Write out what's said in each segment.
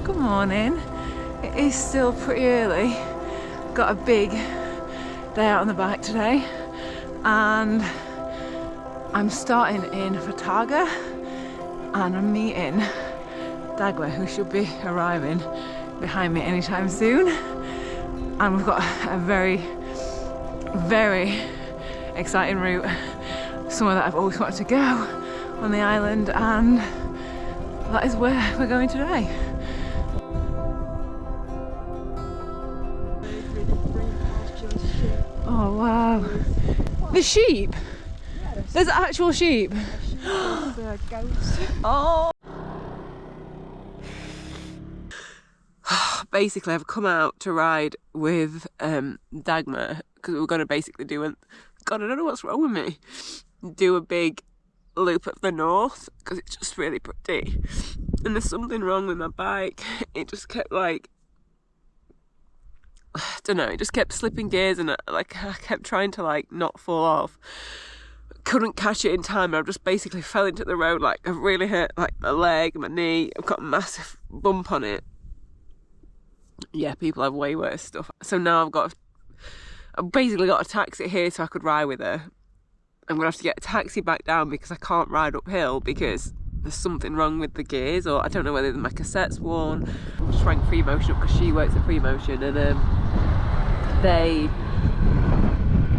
Good morning. It is still pretty early. Got a big day out on the bike today, and I'm starting in Fataga, and I'm meeting Dagmar, who should be arriving behind me anytime soon. And we've got a very, very exciting route, somewhere that I've always wanted to go on the island, and that is where we're going today. Oh wow, the sheep! There's actual sheep! Oh! Basically, I've come out to ride with Dagmar because we were going to basically do a... God, I don't know what's wrong with me. Do a big loop of the north because it's just really pretty. And there's something wrong with my bike. It just kept like... I don't know, it just kept slipping gears, and I kept trying to like not fall off. Couldn't catch it in time, and I just basically fell into the road. Like, I've really hurt like my leg, my knee. I've got a massive bump on it. Yeah, people have way worse stuff. So now I've basically got a taxi here so I could ride with her. I'm gonna have to get a taxi back down because I can't ride uphill because there's something wrong with the gears, or I don't know whether my cassette's worn. I just rang Free Motion up because she works at Free Motion, and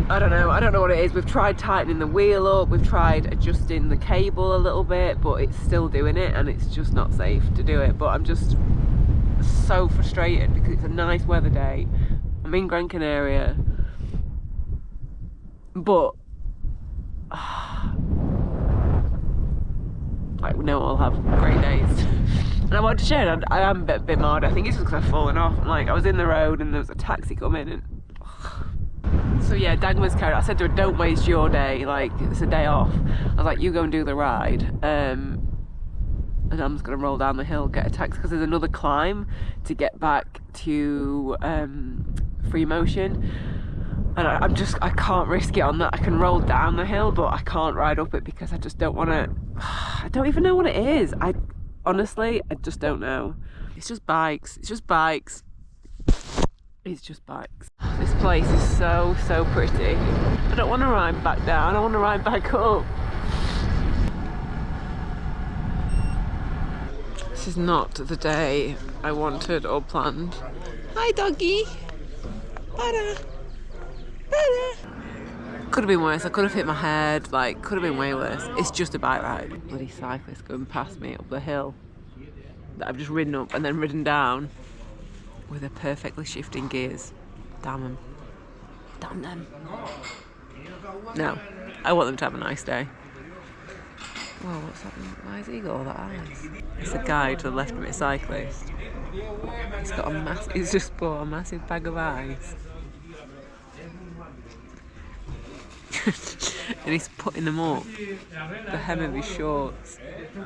I don't know what it is. We've tried tightening the wheel up, we've tried adjusting the cable a little bit, but it's still doing it, and it's just not safe to do it. But I'm just so frustrated because it's a nice weather day. I'm in Gran Canaria, but like, we know I'll have great days. And I want to share, and I am a bit mad. I think it's just because I've fallen off. Like, I was in the road and there was a taxi coming, and so yeah, Dagmar's carried. I said to her, don't waste your day, like, it's a day off. I was like, you go and do the ride, and I'm just gonna roll down the hill, get a taxi, because there's another climb to get back to Free Motion. And I can't risk it on that. I can roll down the hill, but I can't ride up it because I just don't want to. I don't even know what it is. Honestly, I just don't know. It's just bikes. It's just bikes. It's just bikes. This place is so, so pretty. I don't want to ride back down. I want to ride back up. This is not the day I wanted or planned. Hi, doggy. Bada. Could have been worse. I could have hit my head. Like, could have been way worse. It's just a bike ride. Bloody cyclists going past me up the hill that I've just ridden up and then ridden down with a perfectly shifting gears. Damn them. Damn them. No, I want them to have a nice day. Whoa, what's that? Why has he got all that ice? It's a guy to the left of me, a cyclist. He's just bought a massive bag of ice. And he's putting them up the hem of his shorts. I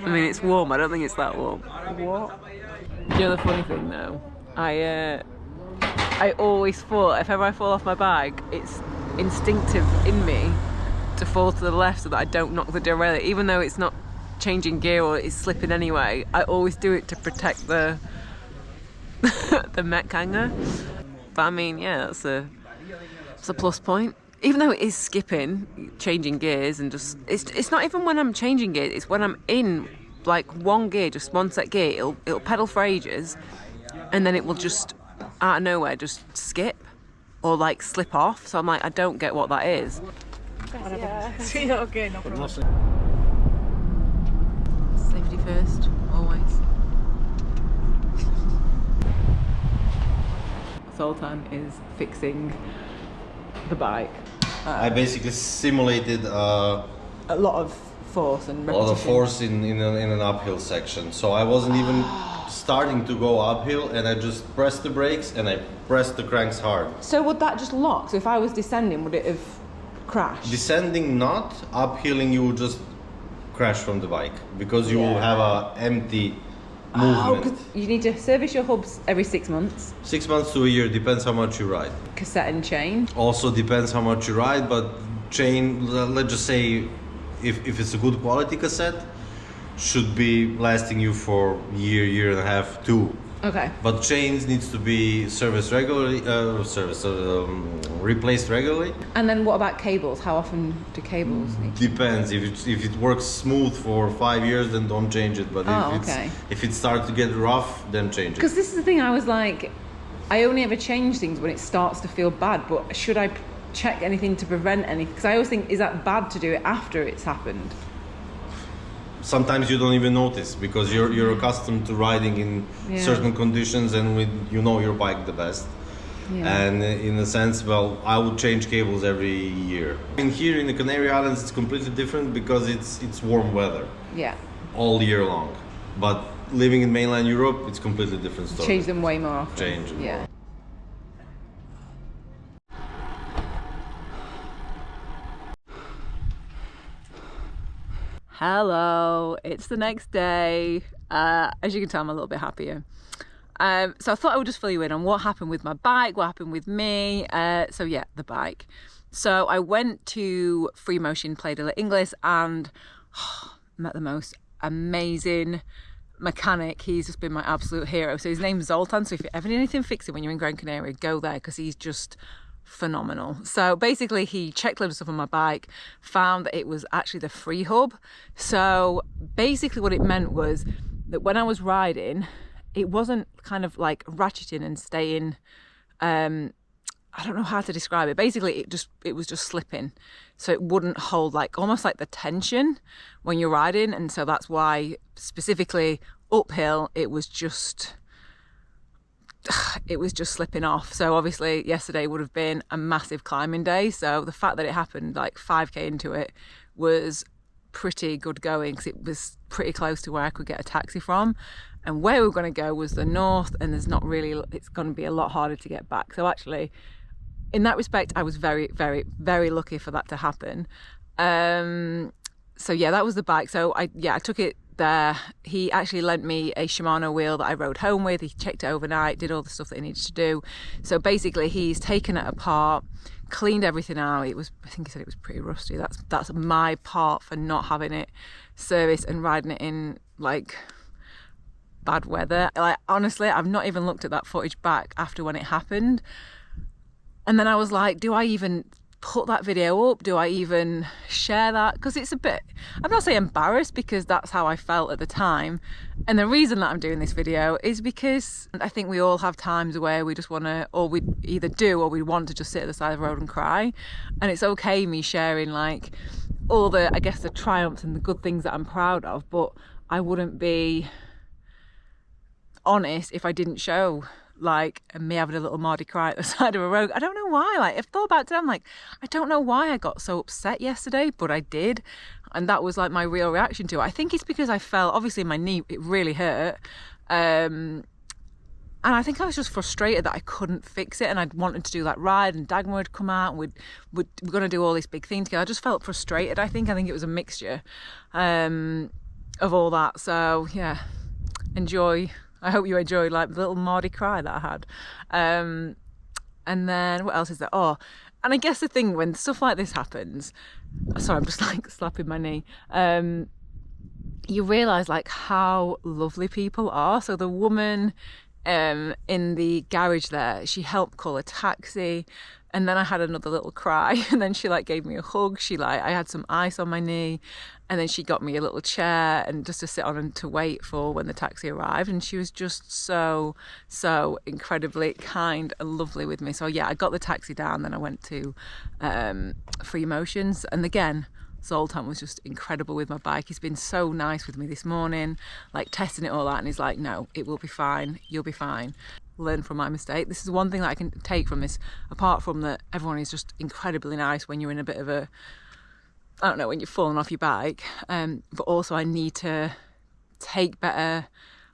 mean, it's warm. I don't think it's that warm. What? You know the funny thing though? I always thought if ever I fall off my bike, it's instinctive in me to fall to the left so that I don't knock the derailleur, even though it's not changing gear or it's slipping anyway. I always do it to protect the the mech hanger. But I mean, yeah, it's a plus point. Even though it is skipping, changing gears, and just it's not even when I'm changing gears, it's when I'm in like one gear, just one set gear, it'll pedal for ages, and then it will just out of nowhere just skip or like slip off. So I'm like, I don't get what that is. Yeah. Okay, no problem. Safety first, always. Sultan is fixing the bike. I basically simulated a lot of force and repetition. A lot of force in an uphill section. So I wasn't even starting to go uphill, and I just pressed the brakes and I pressed the cranks hard. So would that just lock? So if I was descending, would it have crashed? Descending not, uphilling you will just crash from the bike because you will have a empty movement. You need to service your hubs every 6 months. 6 months to a year, depends how much you ride. Cassette and chain. Also depends how much you ride, but chain, let's just say if it's a good quality cassette, should be lasting you for year and a half, 2. Okay. But chains needs to be serviced regularly, replaced regularly. And then what about cables? How often do cables need? Depends. If it works smooth for 5 years, then don't change it. But if it starts to get rough, then change it. Because this is the thing, I was like, I only ever change things when it starts to feel bad, but should I check anything to prevent anything? Because I always think, is that bad to do it after it's happened? Sometimes you don't even notice because you're accustomed to riding in certain conditions, and you know your bike the best. Yeah. And in a sense, well, I would change cables every year. And here in the Canary Islands, it's completely different because it's warm weather. Yeah. All year long. But living in mainland Europe, it's completely different story. Change them way more often. Change. Yeah. Hello, it's the next day. As you can tell, I'm a little bit happier. So I thought I would just fill you in on what happened with my bike, what happened with me. So yeah, the bike. So I went to Free Motion, played a little English, and met the most amazing mechanic. He's just been my absolute hero. So his name's Zoltan. So if you ever need anything fixing when you're in Gran Canaria, go there because he's just phenomenal. So basically he checked loads of stuff on my bike, found that it was actually the free hub. So basically what it meant was that when I was riding, it wasn't kind of like ratcheting and staying, I don't know how to describe it. Basically it was just slipping. So it wouldn't hold, like almost like the tension when you're riding. And so that's why specifically uphill, it was just slipping off. So obviously yesterday would have been a massive climbing day. So the fact that it happened like 5k into it was pretty good going because it was pretty close to where I could get a taxi from. And where we were going to go was the north, and it's going to be a lot harder to get back. So actually, in that respect, I was very, very, very lucky for that to happen. So yeah, that was the bike. So I took it there. He actually lent me a Shimano wheel that I rode home with. He checked it overnight, did all the stuff that he needed to do. So basically he's taken it apart, cleaned everything out. I think he said it was pretty rusty. That's my part for not having it serviced and riding it in like bad weather. Like honestly, I've not even looked at that footage back after when it happened. And then I was like, do I even put that video up? Do I even share that? Because it's a bit, I'm not saying embarrassed, because that's how I felt at the time. And the reason that I'm doing this video is because I think we all have times where we just want to, or we either do or we want to just sit at the side of the road and cry. And it's okay me sharing like all the, I guess, the triumphs and the good things that I'm proud of, but I wouldn't be honest if I didn't show like me having a little Mardi cry at the side of a road. I don't know why. Like I've thought about it, I'm like, I don't know why I got so upset yesterday, but I did. And that was like my real reaction to it. I think it's because I felt, obviously my knee, it really hurt. And I think I was just frustrated that I couldn't fix it, and I'd wanted to do that ride, and Dagmar had come out, and we're going to do all this big thing together. I just felt frustrated. I think it was a mixture of all that. So yeah, enjoy. I hope you enjoyed like the little Mardi cry that I had. And then what else is there? Oh, and I guess the thing when stuff like this happens, sorry, I'm just like slapping my knee. You realise like how lovely people are. So the woman in the garage there, she helped call a taxi. And then I had another little cry, and then she like gave me a hug. I had some ice on my knee, and then she got me a little chair and just to sit on and to wait for when the taxi arrived. And she was just so incredibly kind and lovely with me. So yeah, I got the taxi down, then I went to Free Motions, and again, Zoltan was just incredible with my bike. He's been so nice with me this morning, like testing it all out, and he's like, no, it will be fine, you'll be fine. Learn from my mistake. This is one thing that I can take from this, apart from that everyone is just incredibly nice when you're in a bit of a, I don't know, when you're falling off your bike, but also I need to take better,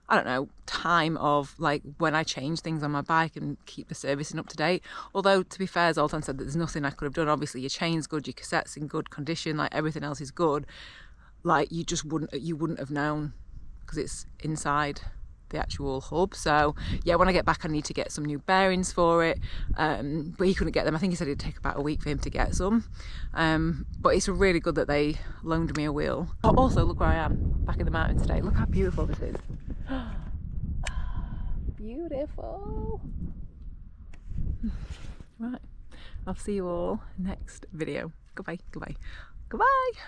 I don't know, time of like when I change things on my bike and keep the servicing up to date. Although to be fair, Zoltan said that there's nothing I could have done. Obviously your chain's good, your cassette's in good condition, like everything else is good. Like you wouldn't have known because it's inside the actual hub. So yeah, when I get back I need to get some new bearings for it, but he couldn't get them. I think he said it'd take about a week for him to get some, but it's really good that they loaned me a wheel. Oh, also look where I am, back in the mountain today. Look how beautiful this is. Beautiful. Right, I'll see you all next video. Goodbye, goodbye, goodbye.